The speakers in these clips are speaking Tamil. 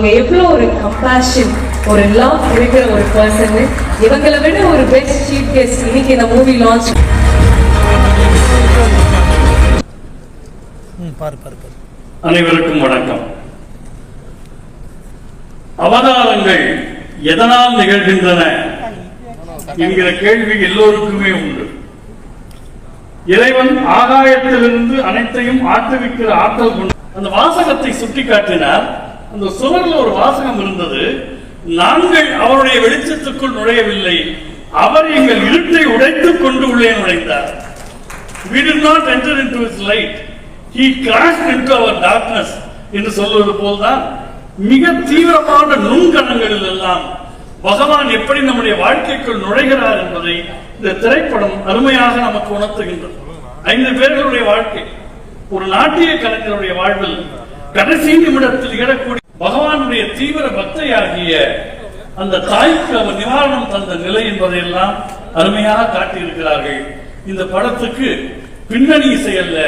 எவ்வளவு ஒரு கம்பேஷன், ஒரு லவ் இருக்கிற ஒரு பர்சன். இவங்களை விட ஒரு பெஸ்ட் சீஃப் கெஸ்ட் இன்னைக்கு இந்த மூவி லான்ச். அனைவருக்கும் வணக்கம். அவதாரங்கள் எதனால் நிகழ்கின்றன என்கிற கேள்வி எல்லோருக்குமே உண்டு. இறைவன் ஆகாயத்திலிருந்து அனைத்தையும் ஆற்றுவிக்கிற ஆற்றல் கொண்டு அந்த வாசகத்தை சுட்டிக்காட்டினார். அந்த சுவரில் ஒரு வாசகம் இருந்தது. நாங்கள் அவருடைய வெளிச்சத்துக்குள் நுழையவில்லை, அவர் எங்கள் இருட்டை உடைத்துக் கொண்டு உள்ளே நுழைந்தார். We did not enter into his light, he crashed into our darkness என்று சொல்வது போல்தான் மிக தீவிரமான நுண்கணங்களில் எல்லாம் பகவான் எப்படி நம்முடைய வாழ்க்கைக்குள் நுழைகிறார் என்பதை இந்த திரைப்படம் அருமையாக நமக்கு உணர்த்துகின்றது. 5 பேர்களுடைய வாழ்க்கை, ஒரு நாட்டிய கலைஞருடைய வாழ்வில் கடைசி நிமிடத்தில் இடக்கூடிய பகவானுடைய தீவிர பக்தையாகிய அந்த தாய்க்கு அவர் நிவாரணம் தந்த நிலை என்பதையெல்லாம் அருமையாக காட்டியிருக்கிறார்கள். இந்த படத்துக்கு பின்னணி இசை அல்ல,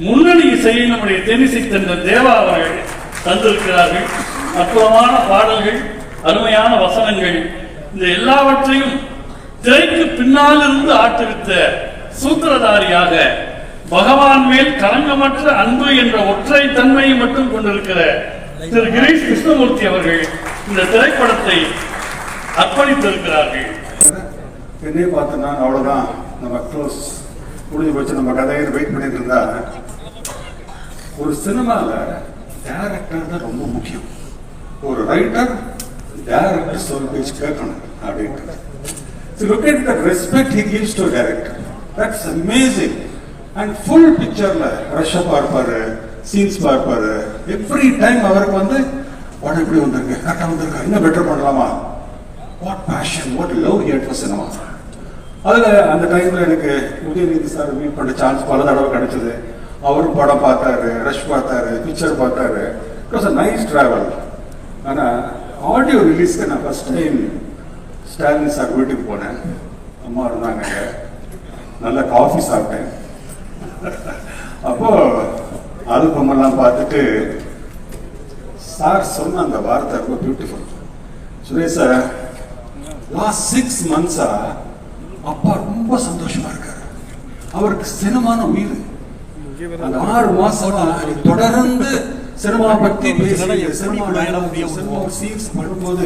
முன்னணி இசையை நம்முடைய தென்னிசை தென்றல் தேவா அவர்கள் தந்திருக்கிறார்கள். அற்புதமான பாடல்கள், அருமையான வசனங்கள், இந்த எல்லாவற்றையும் திரைக்கு பின்னால் இருந்து ஆட்டுவித்த சூத்திரதாரியாக பகவான் மேல் கலங்கமற்ற அன்பு என்ற ஒற்றை தன்மையை மட்டும் கொண்டிருக்கிற திரு கிரீஷ் கிருஷ்ணமூர்த்தி அவர்கள் இந்த திரைப்படத்தை அர்ப்பணித்திருக்கிறார்கள். என்னையே பார்த்தோன்னா அவ்வளவுதான், நம்ம க்ளோஸ் முடிஞ்சு போச்சு, நம்ம கதையை வெயிட் பண்ணிட்டு இருந்தா. ஒரு சினிமால டைரக்டர் தான் ரொம்ப முக்கியம். ஒரு ரைட்டர் டைரக்டர் சொல் பேச்சு கேட்கணும் அப்படின்ட்டு. So look at the respect he gives to director. That's amazing. And full pictureல ரஷ்ஷா பார்ப்பாரு, சீன்ஸ் பார்ப்பாரு. எவ்ரி டைம் அவருக்கு படம் எப்படி வந்திருக்கு, கரெக்டா வந்திருக்கா, இன்னும் பெட்டர் பண்ணலாமா, what passion, what love he had for cinema. அதுல அந்த டைம்ல எனக்கு உதயநிதி சார் மீட் பண்ண சான்ஸ் பல தடவை கிடைச்சது. அவரும் படம் பார்த்தாரு, ரஷ் பார்த்தாரு, பிக்சர் பார்த்தாரு. It was a nice travel. ஆனா ஆடியோ ரிலீஸ்க்கு நான் ஃபர்ஸ்ட் டைம் ஸ்டாலின் சார் வீட்டுக்கு போனேன். அம்மா இருந்தாங்க, நல்ல காஃபி சாப்பிட்டேன். அப்போ ஆல்பம் எல்லாம் பார்த்துட்டு சார் சொன்ன அந்த வார்த்தை ரொம்ப beautiful. Suresh sir, last 6 months அப்பா ரொம்ப சந்தோஷமா இருக்காரு. அவருக்கு சினிமான உயிர். அந்த 6 மாசம் தொடர்ந்து சினிமா பத்தி பேசி சினிமா சீன்ஸ் பண்ணும்போது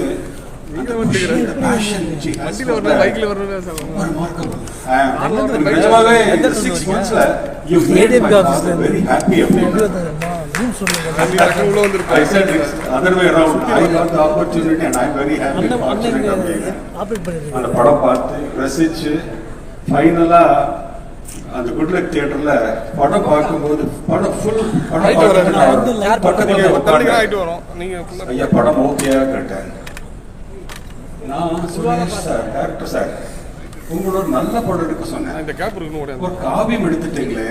படம் பார்த்து ரசிச்சு ஃபைனலா அந்த குட்லக் தியேட்டர்ல படம் பார்க்கும்போது படம் ஃபுல் ஐயா படம் ஓகேயா கேட்டேன். நான் சுரேஷ் சார், டைரக்டர் சார், உங்களோட நல்ல படம் எடுக்க சொன்னேன், ஒரு காவியம் எடுத்துட்டீங்களே,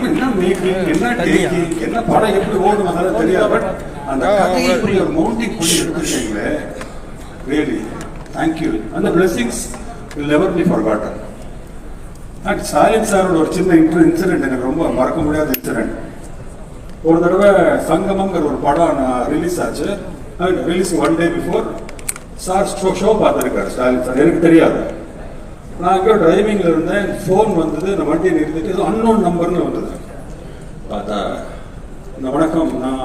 என்ன மேக்கிங், என்ன டேக்கிங், என்ன படம் எப்படி ஓடும் அதெல்லாம் தெரியாது. பட் அந்த கதையை இப்படி ஒரு மவுண்டிங் பண்ணி எடுத்துட்டீங்களே, ரியலி தேங்க்யூ. அந்த blessings will never be forgotten. And Stalin சாரோட ஒரு சின்ன இன்சிடென்ட் எனக்கு ரொம்ப மறக்க முடியாத இன்சிடென்ட். ஒரு தடவை சங்கமங்கிற ஒரு படம் ரிலீஸ் ஆச்சு. Release 1 day before sir show பார்த்துருக்காரு ஸ்டாலின் சார், எனக்கு தெரியாது. நான் அங்கே டிரைவிங்கில் இருந்தேன், ஃபோன் வந்தது, நான் வண்டியை நிறுத்திட்டு அன்னோன் நம்பர்னு வந்தது. பார்த்தா இந்த வணக்கம், நான்